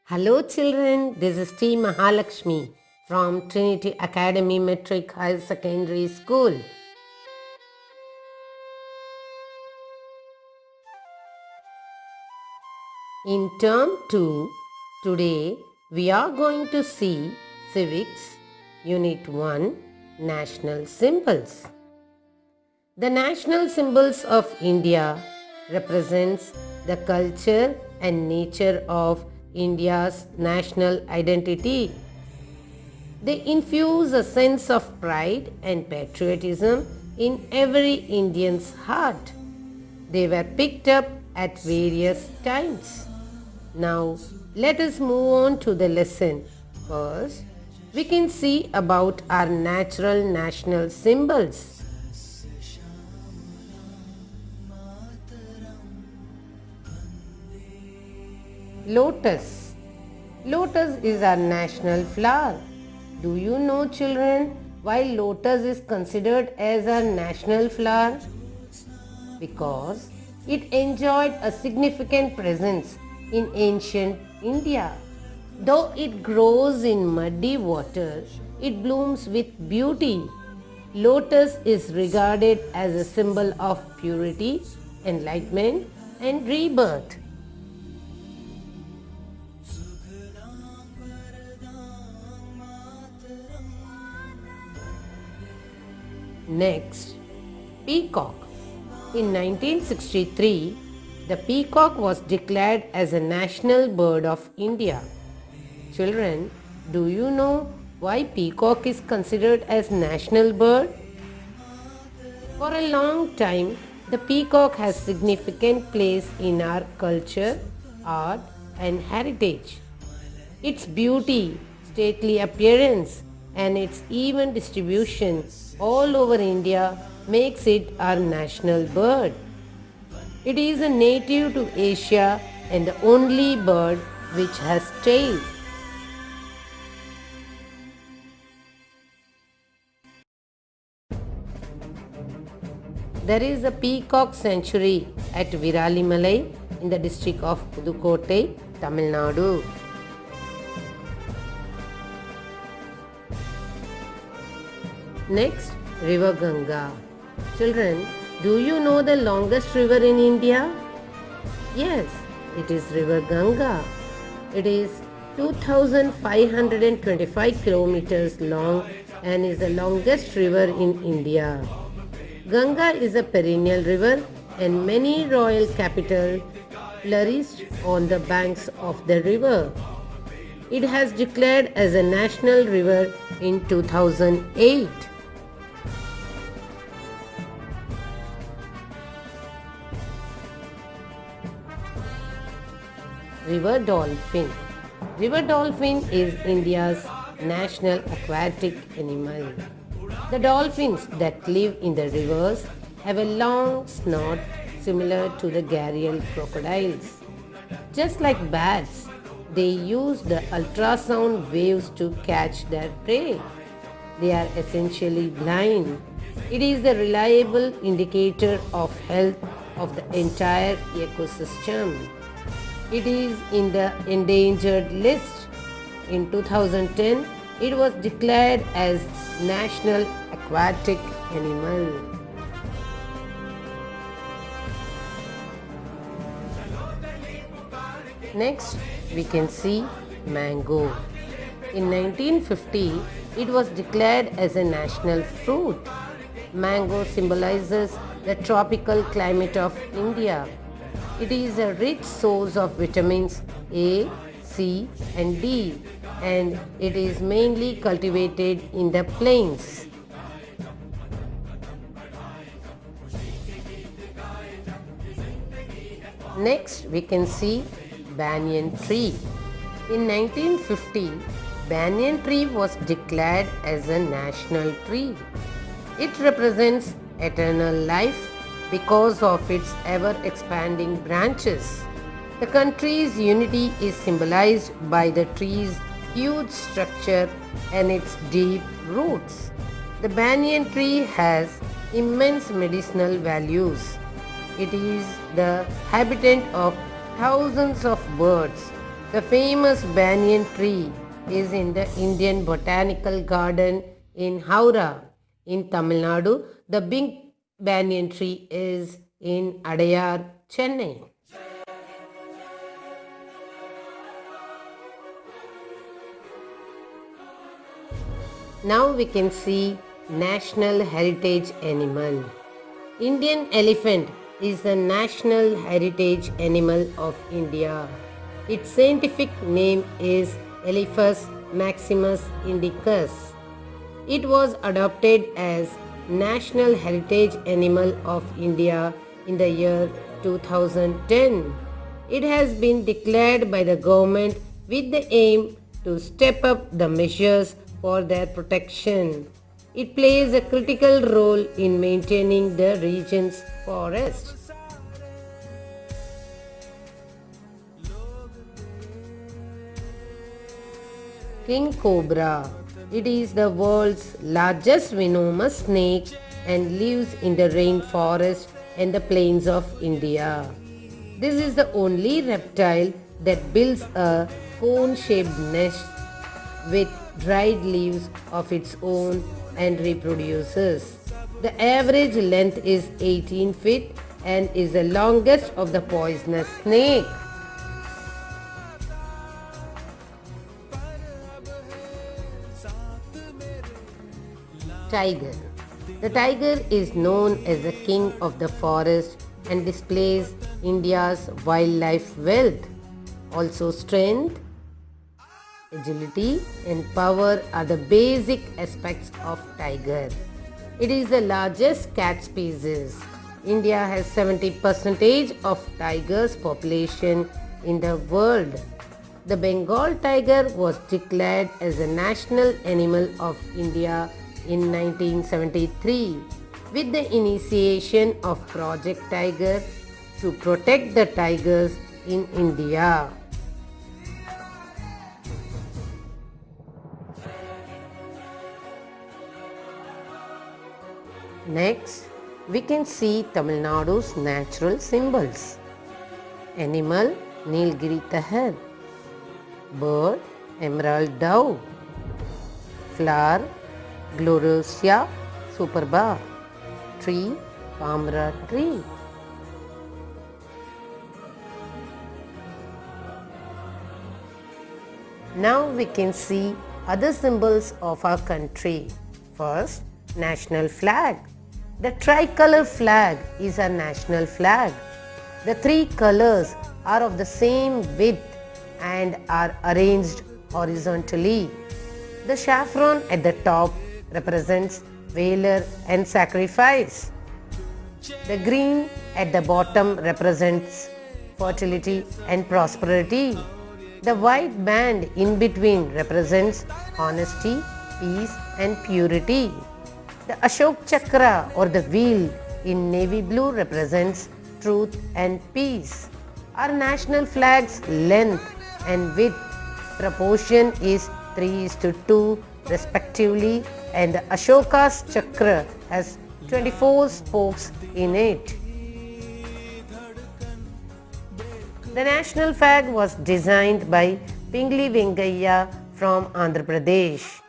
Hello, children. This is T. Mahalakshmi from Trinity Academy Metric Higher Secondary School. In Term 2, today we are going to see Civics, Unit 1, National Symbols. The national symbols of India represents the culture and nature of India's national identity. They infuse a sense of pride and patriotism in every Indian's heart. They were picked up at various times. Now, let us move on to the lesson. First, we can see about our natural national symbols. Lotus. Lotus is our national flower. Do you know, children, why lotus is considered as our national flower? Because it enjoyed a significant presence in ancient India. Though it grows in muddy water, it blooms with beauty. Lotus is regarded as a symbol of purity, enlightenment, and rebirth. Next, peacock. In 1963, the peacock was declared as a national bird of India. Children, do you know why peacock is considered as national bird? For a long time, the peacock has significant place in our culture, art, and heritage. Its beauty, stately appearance, and its even distribution all over India makes it our national bird. It is a native to Asia and the only bird which has tail. There is a peacock sanctuary at Viralimalai in the district of Pudukkottai, Tamil Nadu. Next, River Ganga. Children, do you know the longest river in India? Yes, it is River Ganga. It is 2525 kilometers long and is the longest river in India. Ganga is a perennial river and many royal capitals flourished on the banks of the river. It has declared as a national river in 2008. River dolphin. River dolphin is India's national aquatic animal. The dolphins that live in the rivers have a long snout similar to the gharial crocodiles. Just like bats, they use the ultrasound waves to catch their prey. They are essentially blind. It is a reliable indicator of health of the entire ecosystem. It is in the endangered list. In 2010, it was declared as National Aquatic Animal. Next, we can see mango. In 1950, it was declared as a national fruit. Mango symbolizes the tropical climate of India. It is a rich source of vitamins A, C, and D, and it is mainly cultivated in the plains. Next, we can see banyan tree. In 1950, banyan tree was declared as a national tree. It represents eternal life because of its ever-expanding branches. The country's unity is symbolized by the tree's huge structure and its deep roots. The banyan tree has immense medicinal values. It is the habitat of thousands of birds The famous banyan tree is in the Indian Botanical Garden in Howrah in Tamil Nadu. The big banyan tree is in Adayar, Chennai. Now we can see National Heritage Animal. Indian elephant is the national heritage animal of India. Its scientific name is Elephas maximus indicus. It was adopted as National Heritage Animal of India in the year 2010. It has been declared by the government with the aim to step up the measures for their protection. It plays a critical role in maintaining the region's forest. King Cobra. It is the world's largest venomous snake and lives in the rainforest and the plains of India. This is the only reptile that builds a cone-shaped nest with dried leaves of its own and reproduces. The average length is 18 feet and is the longest of the poisonous snake. Tiger. The tiger is known as the king of the forest and displays India's wildlife wealth. Also, strength, agility, and power are the basic aspects of tiger. It is the largest cat species. India has 70% of tigers population in the world. The Bengal tiger was declared as a national animal of India in 1973 with the initiation of Project Tiger to protect the tigers in India. Next, we can see Tamil Nadu's natural symbols. Animal, Nilgiri Tahar. Bird, emerald dove. Flower, Gloriosa superba. Tree, Palmyra tree. Now we can see other symbols of our country. First, national flag. The tricolor flag is our national flag. The three colors are of the same width and are arranged horizontally. The saffron at the top represents valor and sacrifice. The green at the bottom represents fertility and prosperity. The white band in between represents honesty, peace, and purity. The Ashok Chakra or the wheel in navy blue represents truth and peace. Our national flag's length and width proportion is 3:2 respectively, and the Ashoka's Chakra has 24 spokes in it. The national flag was designed by Pingli Venkaiah from Andhra Pradesh.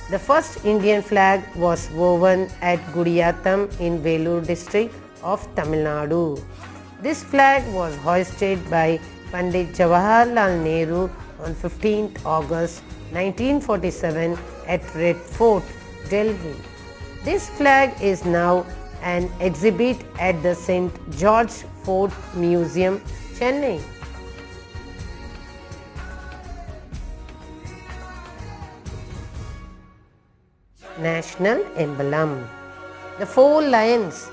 The first Indian flag was woven at Gudiyatham in Vellore district of Tamil Nadu. This flag was hoisted by Pandit Jawaharlal Nehru on 15th August 1947 at Red Fort, Delhi. This flag is now an exhibit at the St. George Fort Museum, Chennai. National emblem. The four lions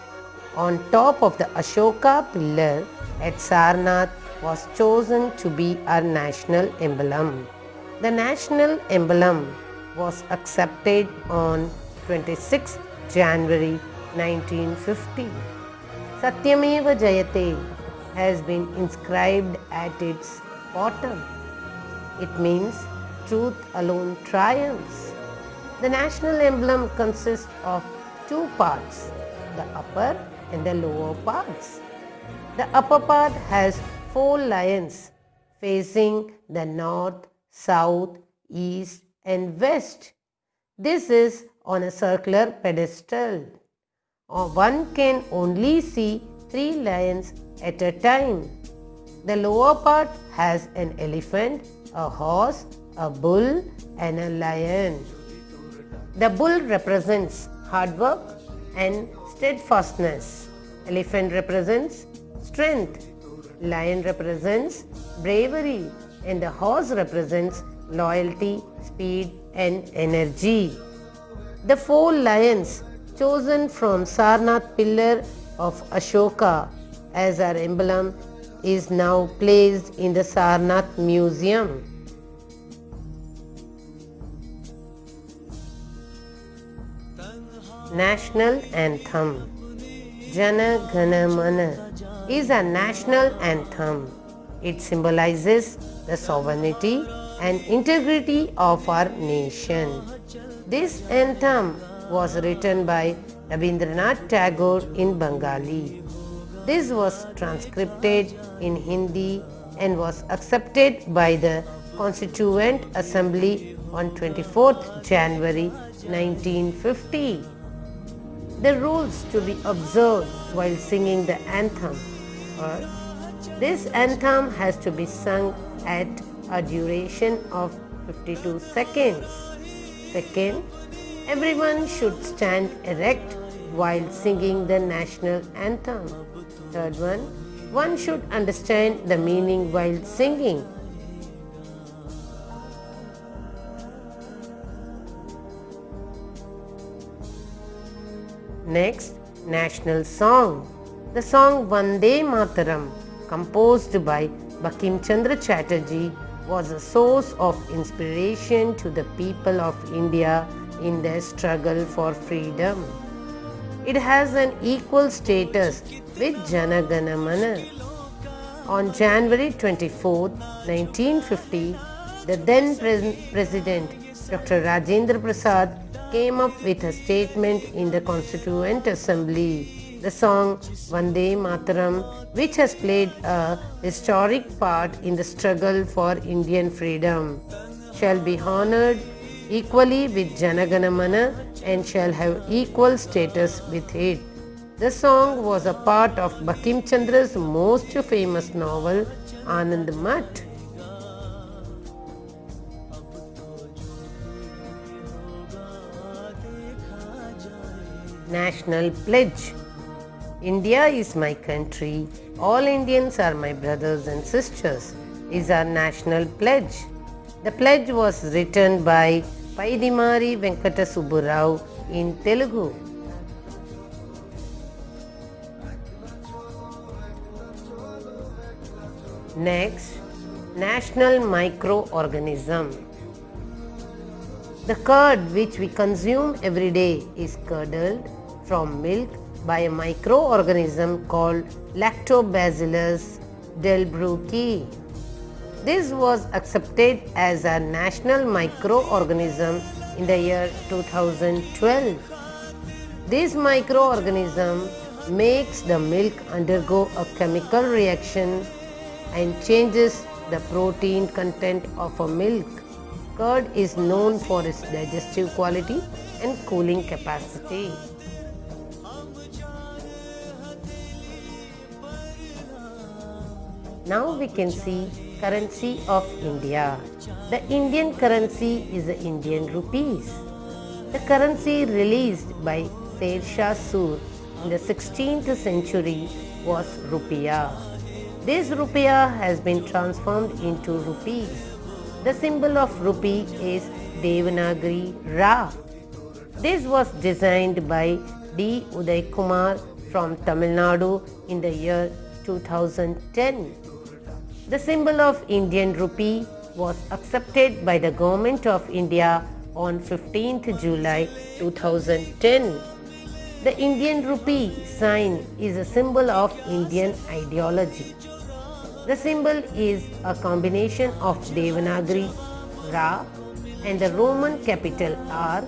on top of the Ashoka pillar at Sarnath was chosen to be our national emblem. The national emblem was accepted on 26 January 1950. Satyameva Jayate has been inscribed at its bottom. It means truth alone triumphs. The national emblem consists of two parts, the upper and the lower parts. The upper part has four lions facing the north, south, east and west. This is on a circular pedestal. One can only see 3 lions at a time. The lower part has an elephant, a horse, a bull and a lion. The bull represents hard work and steadfastness. Elephant represents strength. Lion represents bravery and the horse represents loyalty, speed and energy. The 4 lions chosen from Sarnath pillar of Ashoka as our emblem is now placed in the Sarnath Museum. National Anthem. Jana Gana Mana is a national anthem. It symbolizes the sovereignty and integrity of our nation. This anthem was written by Rabindranath Tagore in Bengali. This was transcribed in Hindi and was accepted by the Constituent Assembly on 24th January 1950. The rules to be observed while singing the anthem are: this anthem has to be sung at a duration of 52 seconds. Second, everyone should stand erect while singing the national anthem. Third one should understand the meaning while singing. Next, national song. The song Vande Mataram, composed by Bankim Chandra Chatterjee, was a source of inspiration to the people of India in their struggle for freedom. It has an equal status with Jana Gana Mana. On January 24, 1950, the then President Dr. Rajendra Prasad came up with a statement in the Constituent Assembly. The song Vande Mataram, which has played a historic part in the struggle for Indian freedom, shall be honored equally with Jana Gana Mana and shall have equal status with it. The song was a part of Bankim Chandra's most famous novel, Anand Math. National Pledge. India is my country, all Indians are my brothers and sisters, is our national pledge. The pledge was written by Paidimari Venkata Subburao in Telugu. Next, national microorganism. The curd which we consume every day is curdled from milk by a microorganism called Lactobacillus delbrueckii. This was accepted as a national microorganism in the year 2012. This microorganism makes the milk undergo a chemical reaction and changes the protein content of a milk. Curd is known for its digestive quality and cooling capacity. Now we can see currency of India. The Indian currency is the Indian rupees. The currency released by Sher Shah Sur in the 16th century was rupiah. This rupiah has been transformed into rupees. The symbol of rupee is Devanagari Ra. This was designed by D. Uday Kumar from Tamil Nadu in the year 2010. The symbol of Indian rupee was accepted by the Government of India on 15th July 2010. The Indian rupee sign is a symbol of Indian ideology. The symbol is a combination of Devanagari Ra and the Roman capital R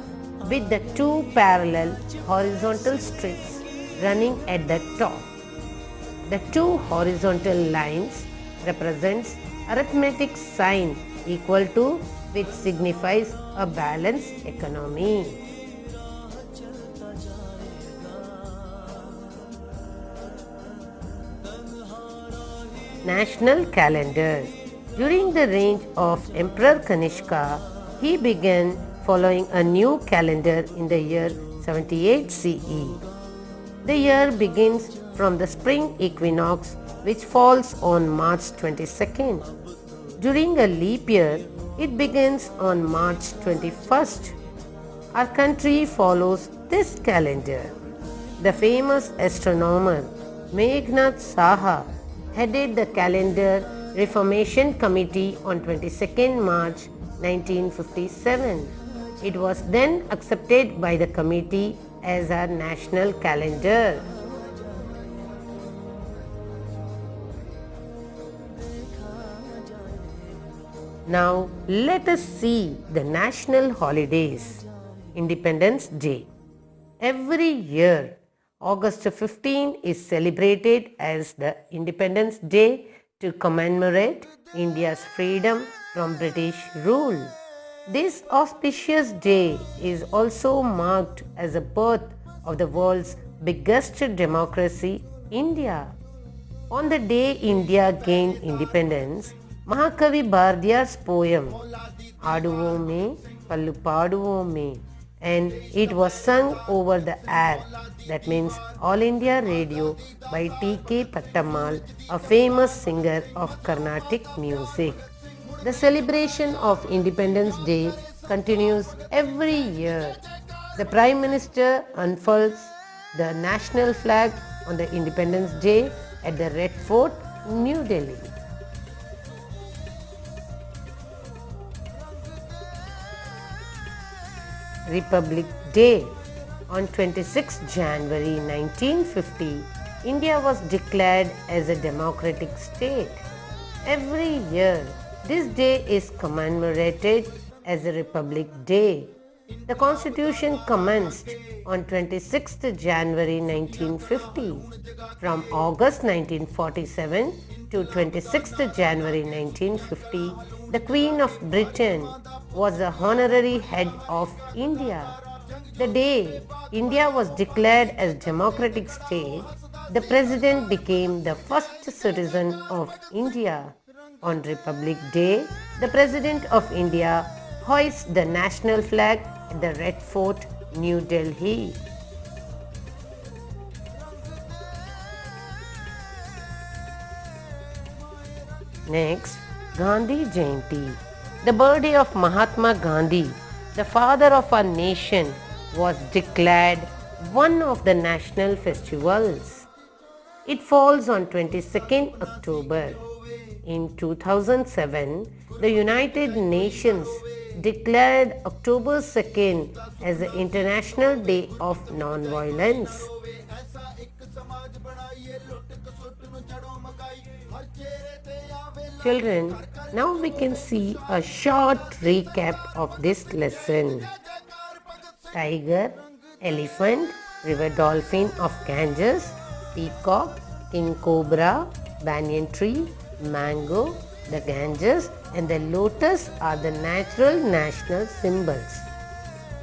with the two parallel horizontal strips running at the top. The two horizontal lines represents arithmetic sign equal to, which signifies a balanced economy. National calendar. During the reign of Emperor Kanishka, he began following a new calendar in the year 78 CE. The year begins from the spring equinox, which falls on March 22nd. During a leap year, it begins on March 21st. Our country follows this calendar. The famous astronomer Meghnad Saha headed the Calendar Reformation Committee on 22nd March 1957. It was then accepted by the committee as our national calendar. Now let us see the national holidays. Independence Day. Every year, August 15 is celebrated as the Independence Day to commemorate India's freedom from British rule. This auspicious day is also marked as the birth of the world's biggest democracy, India. On the day India gained independence, Mahakavi Bharadiyar's poem Aduvome Pallu Paduvome, and it was sung over the air, that means All India Radio, by T.K. Pattammal, a famous singer of Carnatic music. The celebration of Independence Day continues every year. The Prime Minister unfurls the national flag on the Independence Day at the Red Fort, New Delhi. Republic Day. On 26 January 1950, India was declared as a democratic state. Every year, this day is commemorated as a Republic Day. The Constitution commenced on 26 January 1950. From August 1947 to 26 January 1950, the Queen of Britain was the honorary head of India. The day India was declared as democratic state, the President became the first citizen of India. On Republic Day, the President of India hoists the national flag at the Red Fort, New Delhi. Next, Gandhi Jayanti. The birthday of Mahatma Gandhi, the father of our nation, was declared one of the national festivals. It falls on 22nd October. In 2007, the United Nations declared October 2nd as the International Day of Non-Violence. Children, now we can see a short recap of this lesson. Tiger, elephant, river dolphin of Ganges, peacock, king cobra, banyan tree, mango, the Ganges and the lotus are the natural national symbols.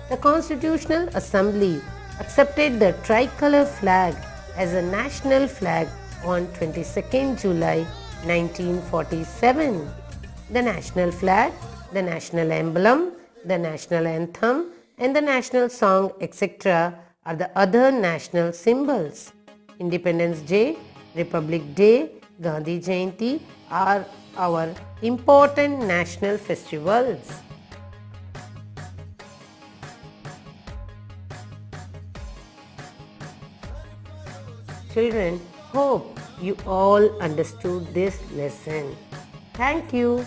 The Constitutional Assembly accepted the tricolor flag as a national flag on 22nd July 1947. The national flag, the national emblem, the national anthem and the national song, etc. are the other national symbols. Independence Day, Republic Day, Gandhi Jayanti are our important national festivals. Children, hope you all understood this lesson. Thank you.